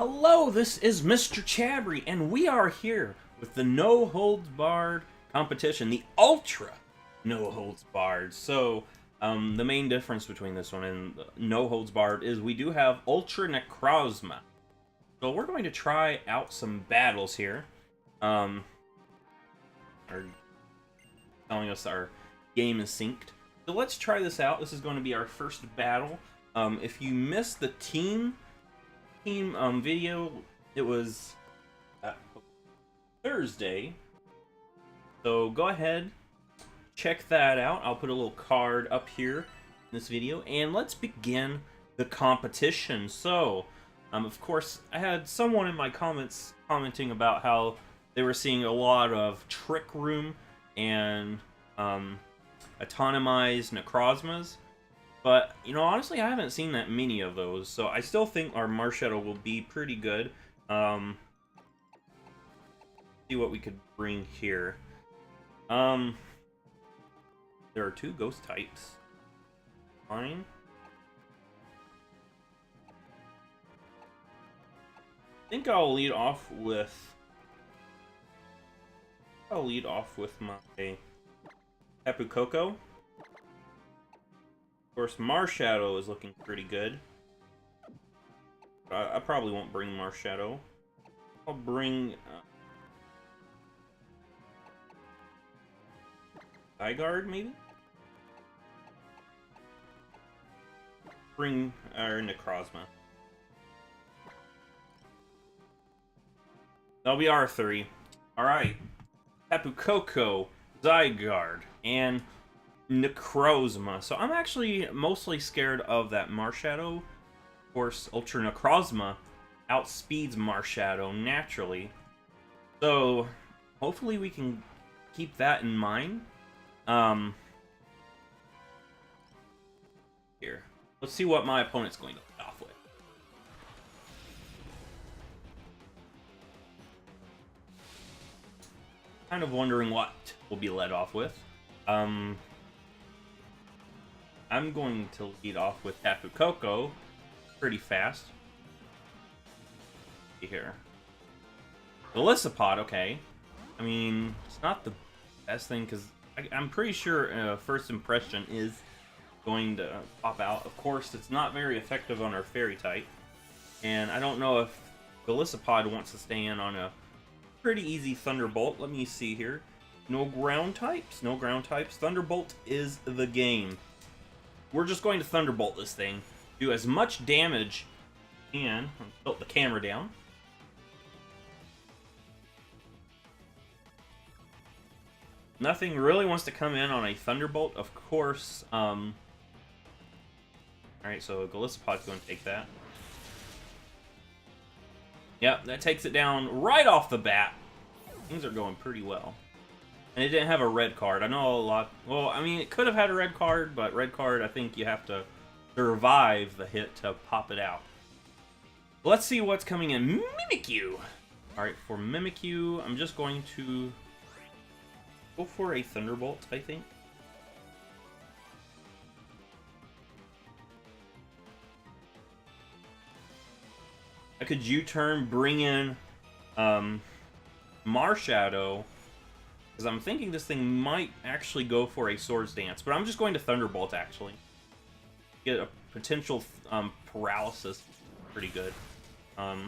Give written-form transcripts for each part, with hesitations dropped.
Hello, this is Mr. Chabry, and we are here with the No Holds Barred competition, the Ultra No Holds Barred. The main difference between this one and No Holds Barred is we do have Ultra Necrozma. So we're going to try out some battles here. Are telling us our game is synced. So let's try this out. This is going to be our first battle. If you missed the team video, it was Thursday, so go ahead, check that out. I'll put a little card up here in this video, and let's begin the competition. Of course, I had someone in my comments commenting about how they were seeing a lot of Trick Room and autonomized Necrozmas. But, honestly, I haven't seen that many of those, so I still think our Marshadow will be pretty good. See what we could bring here. There are two ghost types. Fine. I think I'll lead off with my Tapu Koko. Of course, Marshadow is looking pretty good. I probably won't bring Marshadow. I'll bring Zygarde, maybe? Bring our Necrozma. That'll be our three. Alright. Tapu Koko, Zygarde, and Necrozma. So I'm actually mostly scared of that Marshadow. Of course, Ultra Necrozma outspeeds Marshadow naturally. So hopefully we can keep that in mind. Here. Let's see what my opponent's going to lead off with. Kind of wondering what will be led off with. I'm going to lead off with Tapu Koko pretty fast. See here. Golisopod, okay. I mean, it's not the best thing because I'm pretty sure First Impression is going to pop out. Of course, it's not very effective on our Fairy type. And I don't know if Golisopod wants to stay in on a pretty easy Thunderbolt. Let me see here. No ground types. No ground types. Thunderbolt is the game. We're just going to Thunderbolt this thing. Do as much damage as we can. Tilt the camera down. Nothing really wants to come in on a Thunderbolt, of course. Alright, so Golisopod's going to take that. Yep, that takes it down right off the bat. Things are going pretty well. And it didn't have a red card. I know a lot... Well, I mean, it could have had a red card, but red card, I think you have to survive the hit to pop it out. Let's see what's coming in. Mimikyu! Alright, for Mimikyu, I'm just going to go for a Thunderbolt, I think. I could U-turn, bring in Marshadow, because I'm thinking this thing might actually go for a Swords Dance, but I'm just going to Thunderbolt, actually. Get a potential paralysis. Pretty good. A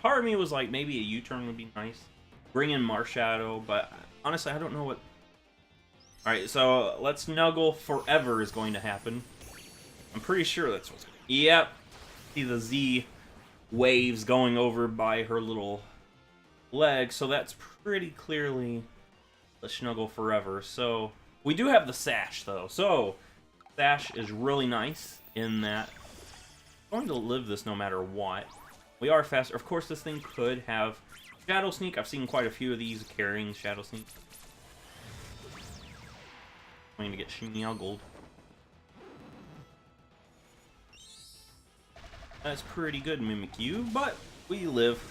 part of me was like, maybe a U-turn would be nice. Bring in Marshadow, but honestly, I don't know what... Alright, so Let's Snuggle Forever is going to happen. I'm pretty sure that's what's... Yep. See the Z waves going over by her little leg, so that's pretty clearly the Snuggle Forever. So we do have the Sash though, so Sash is really nice in that I'm going to live this no matter what. We are faster. Of course, this thing could have Shadow Sneak. I've seen quite a few of these carrying Shadow Sneak. Going to get Smeargle. That's pretty good, Mimikyu, but we live.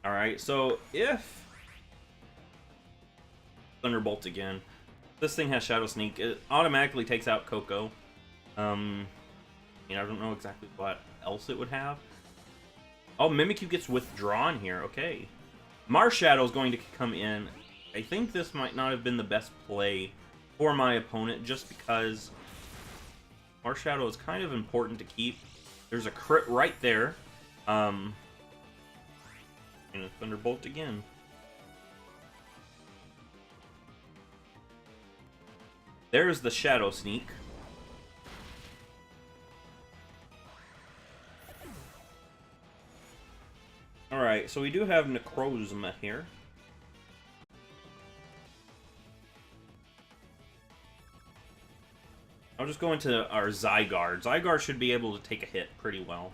Alright, so if Thunderbolt again, this thing has Shadow Sneak, it automatically takes out Koko. I don't know exactly what else it would have. Oh, Mimikyu gets withdrawn here. Okay. Marshadow is going to come in. I think this might not have been the best play for my opponent, just because Marshadow is kind of important to keep. There's a crit right there. And a Thunderbolt again. There's the Shadow Sneak. Alright, so we do have Necrozma here. I'll just go into our Zygarde. Zygarde should be able to take a hit pretty well.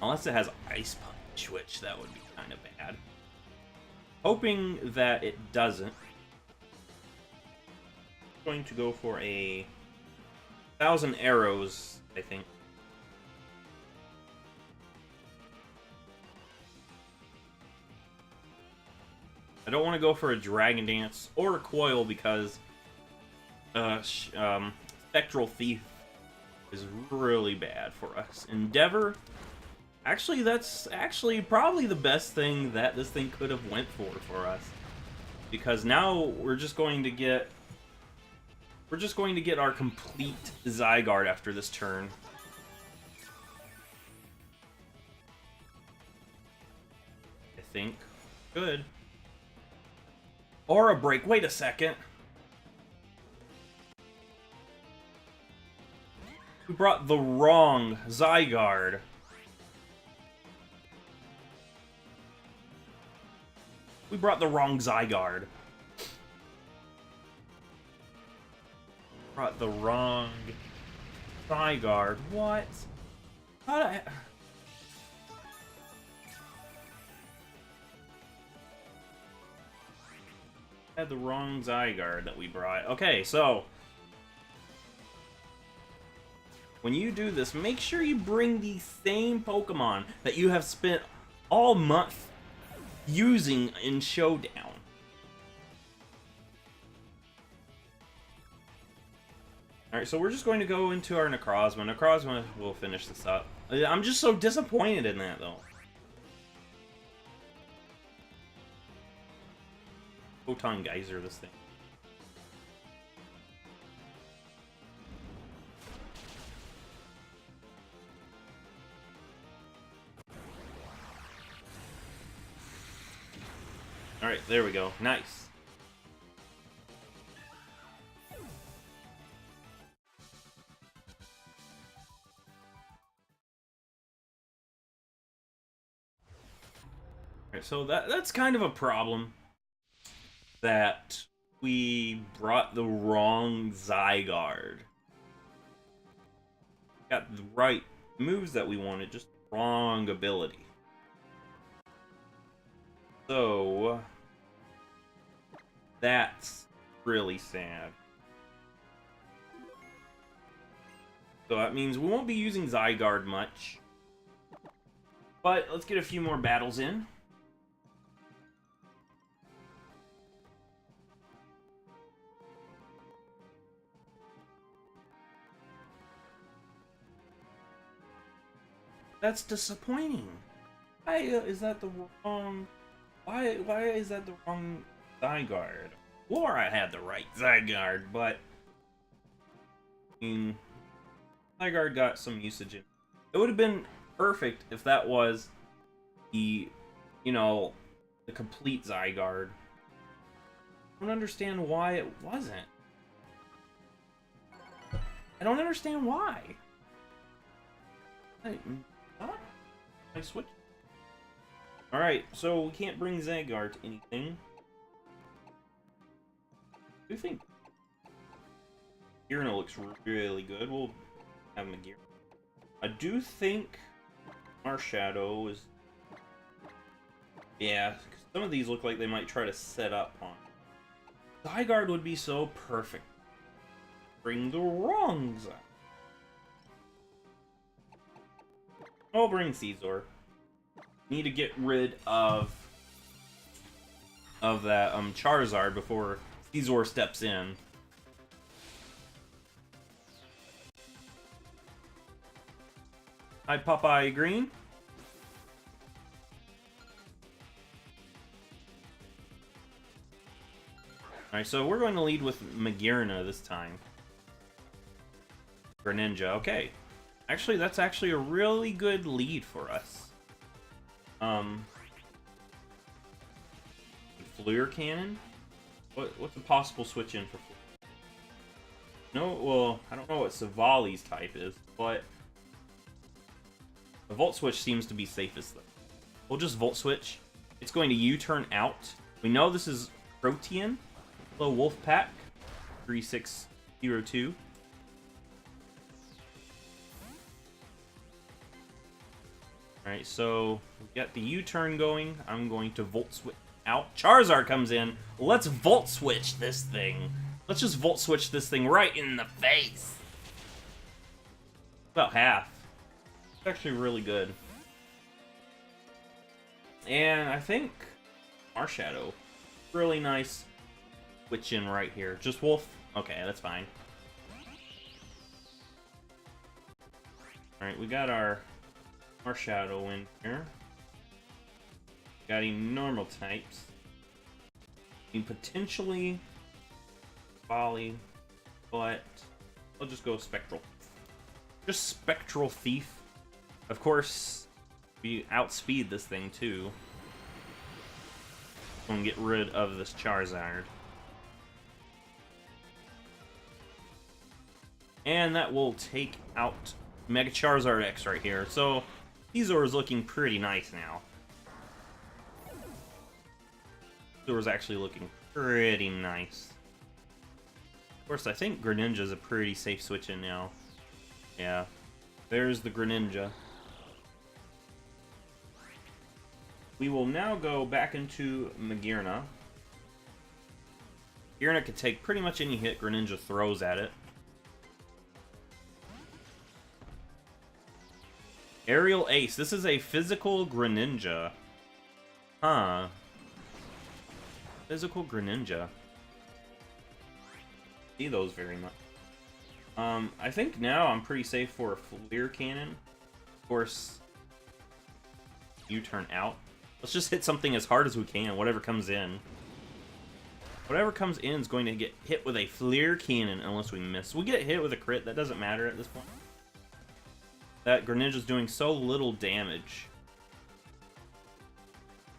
Unless it has Ice Punch, which that would be kind of bad. Hoping that it doesn't. I'm going to go for a 1,000 arrows, I think. I don't want to go for a Dragon Dance or a Coil because Spectral Thief is really bad for us. Endeavor, actually, that's actually probably the best thing that this thing could have went for us, because now we're just going to get our complete Zygarde after this turn. I think. Good. Aura Break. Wait a second. We brought the wrong Zygarde. We brought the wrong Zygarde. Brought the wrong Zygarde. What? How did I... had the wrong Zygarde that we brought. Okay, so when you do this, make sure you bring the same Pokemon that you have spent all month using in Showdown. Alright, so we're just going to go into our Necrozma. Necrozma will finish this up. I'm just so disappointed in that, though. Photon Geyser, this thing. Alright, there we go. Nice. Alright, so that's kind of a problem. That we brought the wrong Zygarde. Got the right moves that we wanted, just wrong ability. So that's really sad. So that means we won't be using Zygarde much. But let's get a few more battles in. That's disappointing. Why is that the wrong... Why is that the wrong Zygarde? Or I had the right Zygarde, but... I mean... Zygarde got some usage in. It would have been perfect if that was the... You know... The complete Zygarde. I don't understand why it wasn't. I don't understand why. I switch. Alright, so we can't bring Zygarde to anything. I do think Gearna looks really good. We'll have him a gear. I do think Marshadow is... Yeah, some of these look like they might try to set up on. Zygarde would be so perfect. Bring the wrong Zygarde. I'll bring Scizor. Need to get rid of that Charizard before Scizor steps in. Hi, Popeye Green. Alright, so we're going to lead with Magearna this time. Greninja, okay. Actually, that's actually a really good lead for us. Fleur Cannon? What's a possible switch in for Fleur? No, well, I don't know what Savali's type is, but the Volt Switch seems to be safest though. We'll just Volt Switch. It's going to U-turn out. We know this is Protean. Hello, Wolfpack. 3602. Alright, so we got the U-turn going. I'm going to Volt Switch out. Charizard comes in. Let's Volt Switch this thing. Let's just Volt Switch this thing right in the face. About half. It's actually really good. And I think Marshadow. Really nice switch in right here. Just Wolf? Okay, that's fine. Alright, we got our Marshadow in here. Got any normal types. I mean, potentially Volley, but I'll just go Spectral. Just Spectral Thief. Of course, we outspeed this thing too. And get rid of this Charizard. And that will take out Mega Charizard X right here. So, Scizor is looking pretty nice now. Scizor is actually looking pretty nice. Of course, I think Greninja is a pretty safe switch in now. Yeah. There's the Greninja. We will now go back into Magearna. Magearna can take pretty much any hit Greninja throws at it. Aerial Ace. This is a physical Greninja. Huh. Physical Greninja. See those very much. I think now I'm pretty safe for a Flare Cannon. Of course, U-turn out. Let's just hit something as hard as we can, whatever comes in. Whatever comes in is going to get hit with a Flare Cannon unless we miss. We get hit with a crit, that doesn't matter at this point. That Greninja's doing so little damage.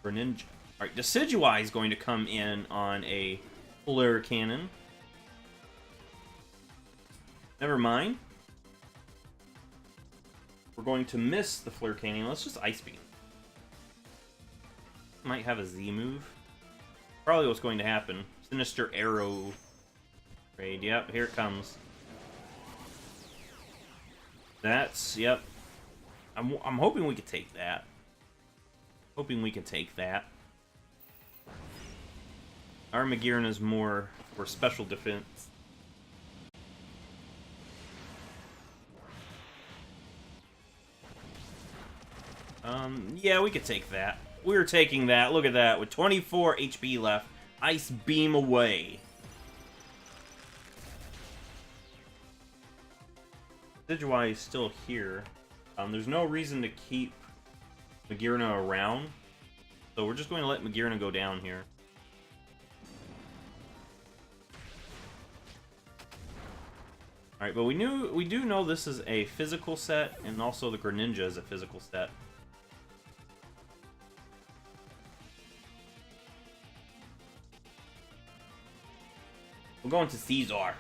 Greninja. Alright, Decidueye is going to come in on a Flare Cannon. Never mind. We're going to miss the Flare Cannon. Let's just Ice Beam. Might have a Z move. Probably what's going to happen. Sinister Arrow raid. Yep, here it comes. That's, yep. I'm hoping we could take that. Hoping we can take that. Our Magearna is more for special defense. Yeah, we could take that. We're taking that. Look at that. With 24 HP left. Ice Beam away. Decidueye is still here. There's no reason to keep Magearna around. So we're just going to let Magearna go down here. Alright, but we do know this is a physical set, and also the Greninja is a physical set. We're going to Scizor.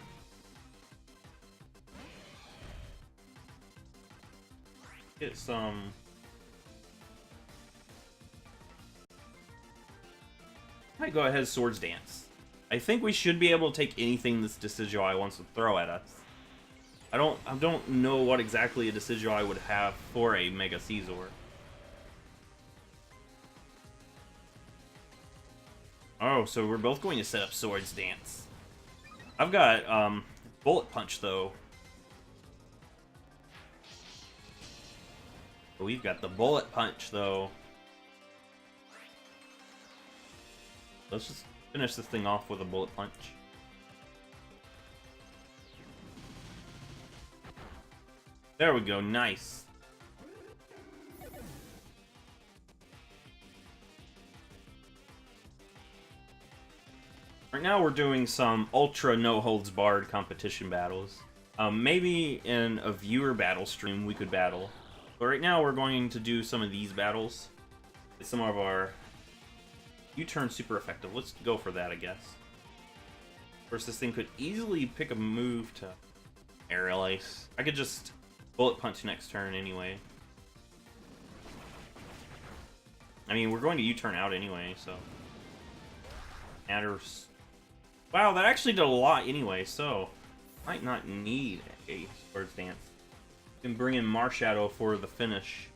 Get some... Might go ahead Swords Dance. I think we should be able to take anything this Decidueye wants to throw at us. I don't know what exactly a Decidueye would have for a Mega Scizor. Oh, so we're both going to set up Swords Dance. I've got Bullet Punch though. We've got the Bullet Punch though. Let's just finish this thing off with a Bullet Punch. There we go, nice. right now we're doing some ultra no holds barred competition battles. Maybe in a viewer battle stream we could battle. But right now we're going to do some of these battles. It's some of our U-turn super effective. Let's go for that, I guess. Of course, this thing could easily pick a move to Aerial Ace. I could just bullet punch next turn anyway. I mean, we're going to U-turn out anyway, so... Matters. Wow, that actually did a lot anyway, so... Might not need a Swords Dance. You can bring in Marshadow for the finish.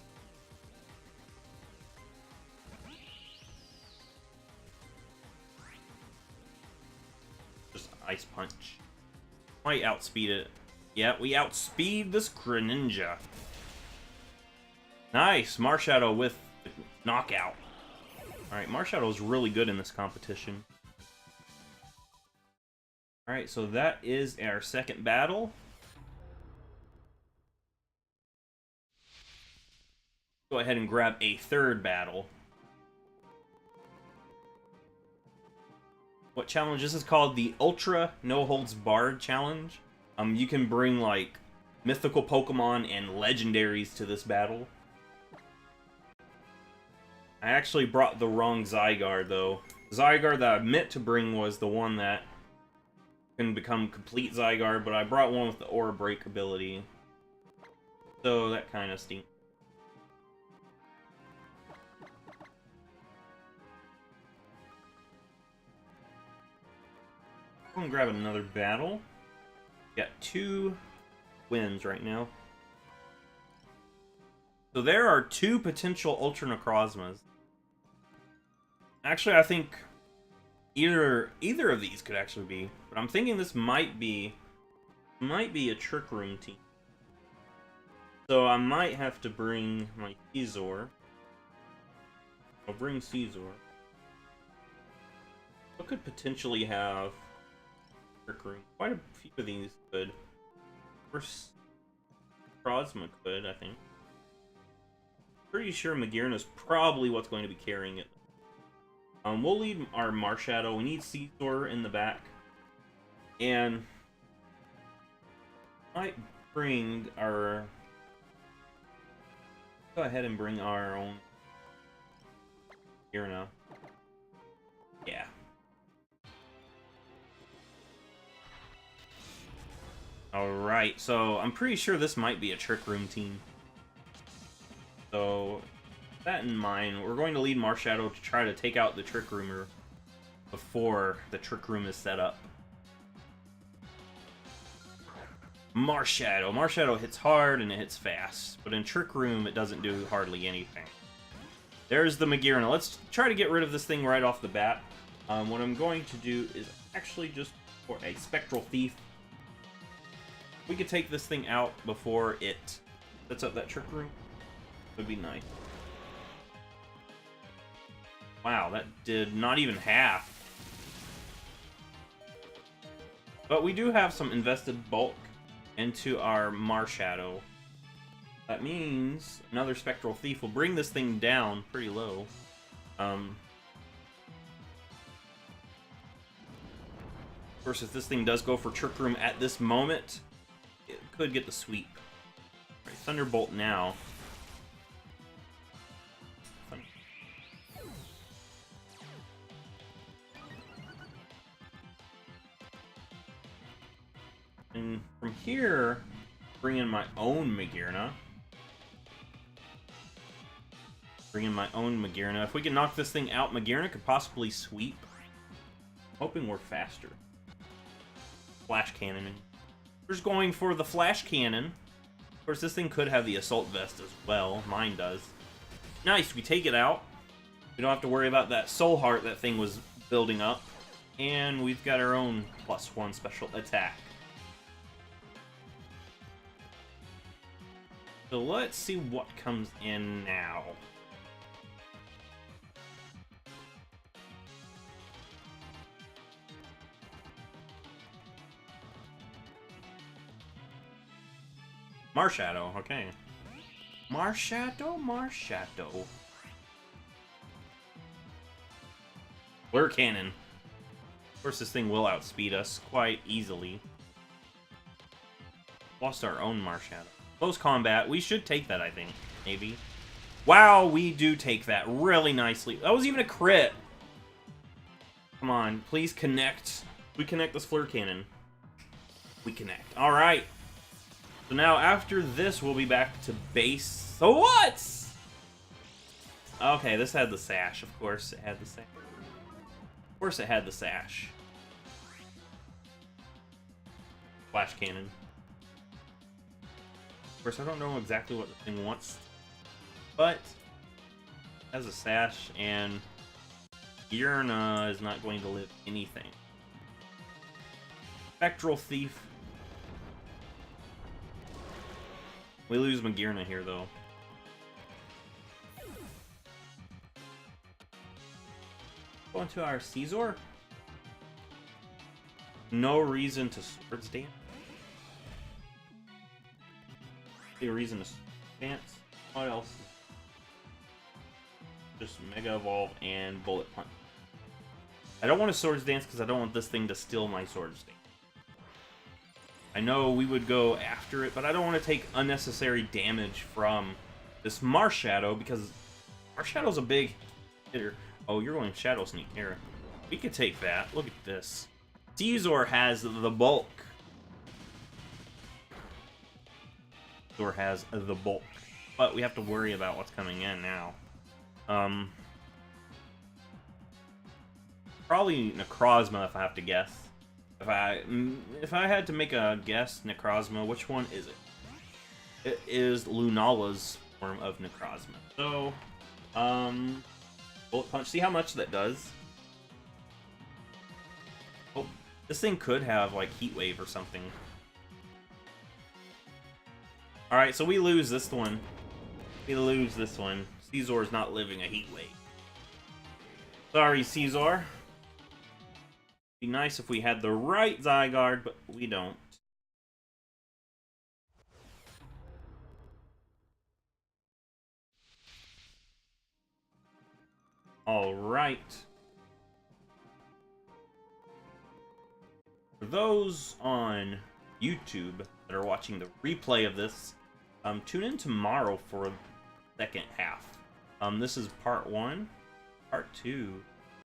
Just Ice Punch. Might outspeed it. Yeah, we outspeed this Greninja. Nice! Marshadow with knockout. Alright, Marshadow is really good in this competition. Alright, so that is our second battle. Go ahead and grab a third battle. What challenge? This is called the Ultra No Holds Barred Challenge. You can bring, like, mythical Pokemon and legendaries to this battle. I actually brought the wrong Zygarde, though. The Zygarde that I meant to bring was the one that can become complete Zygarde, but I brought one with the Aura Break ability. So that kind of stinks. I'm gonna grab another battle. Got 2 wins right now. So there are 2 potential Ultra Necrozmas. Actually, I think either of these could actually be, but I'm thinking this might be a Trick Room team. So I might have to bring my Caesar. I'll bring Caesar. I could potentially have Trick Room. Quite a few of these could. First, Necrozma could, I think. Pretty sure Magearna's probably what's going to be carrying it. We'll lead our Marshadow. We need Caesar in the back. And might bring our... Go ahead and bring our own Magearna. Yeah. Alright, so I'm pretty sure this might be a Trick Room team. So, with that in mind, we're going to lead Marshadow to try to take out the Trick Roomer before the Trick Room is set up. Marshadow. Marshadow hits hard and it hits fast, but in Trick Room it doesn't do hardly anything. There's the Magearna. Let's try to get rid of this thing right off the bat. What I'm going to do is actually just for a Spectral Thief. We could take this thing out before it sets up that Trick Room. Would be nice. Wow, that did not even half. But we do have some invested bulk into our Marshadow. That means another Spectral Thief will bring this thing down pretty low. Of course, if this thing does go for Trick Room at this moment, it could get the sweep. All right, Thunderbolt now. And from here, bring in my own Magearna. Bring in my own Magearna. If we can knock this thing out, Magearna could possibly sweep. Hoping we're faster. Flash Cannon. We're just going for the Flash Cannon. Of course, this thing could have the Assault Vest as well. Mine does. Nice, we take it out. We don't have to worry about that Soul Heart that thing was building up. And we've got our own +1 special attack. So let's see what comes in now. Marshadow, okay. Marshadow. Flare Cannon. Of course, this thing will outspeed us quite easily. Lost our own Marshadow. Close combat. We should take that, I think. Maybe. Wow, we do take that really nicely. That was even a crit. Come on, please connect. We connect this Flare Cannon. We connect. Alright. So now, after this, we'll be back to base. So what? Okay, this had the sash. Of course it had the sash. Of course it had the sash. Flash Cannon. Of course, I don't know exactly what the thing wants. But, it has a sash, and Yurna is not going to live anything. Spectral Thief. We lose Magearna here, though. Go into our Caesar. No reason to Swords Dance. No reason to dance. What else? Just Mega Evolve and Bullet Punch. I don't want to Swords Dance because I don't want this thing to steal my Swords Dance. I know we would go after it, but I don't want to take unnecessary damage from this Marshadow because Marshadow's a big hitter. Oh, you're going Shadow Sneak here. We could take that. Look at this. Caesar has the bulk. Caesar has the bulk. But we have to worry about what's coming in now. Probably Necrozma if I have to guess. If I had to make a guess, Necrozma, which one is it? It is Lunala's form of Necrozma. So, Bullet Punch. See how much that does? Oh, this thing could have like Heat Wave or something. All right, so we lose this one. We lose this one. Caesar's not living a Heat Wave. Sorry, Caesar. Be nice if we had the right Zygarde, but we don't. All right. For those on YouTube that are watching the replay of this, tune in tomorrow for the second half. This is part 1. Part 2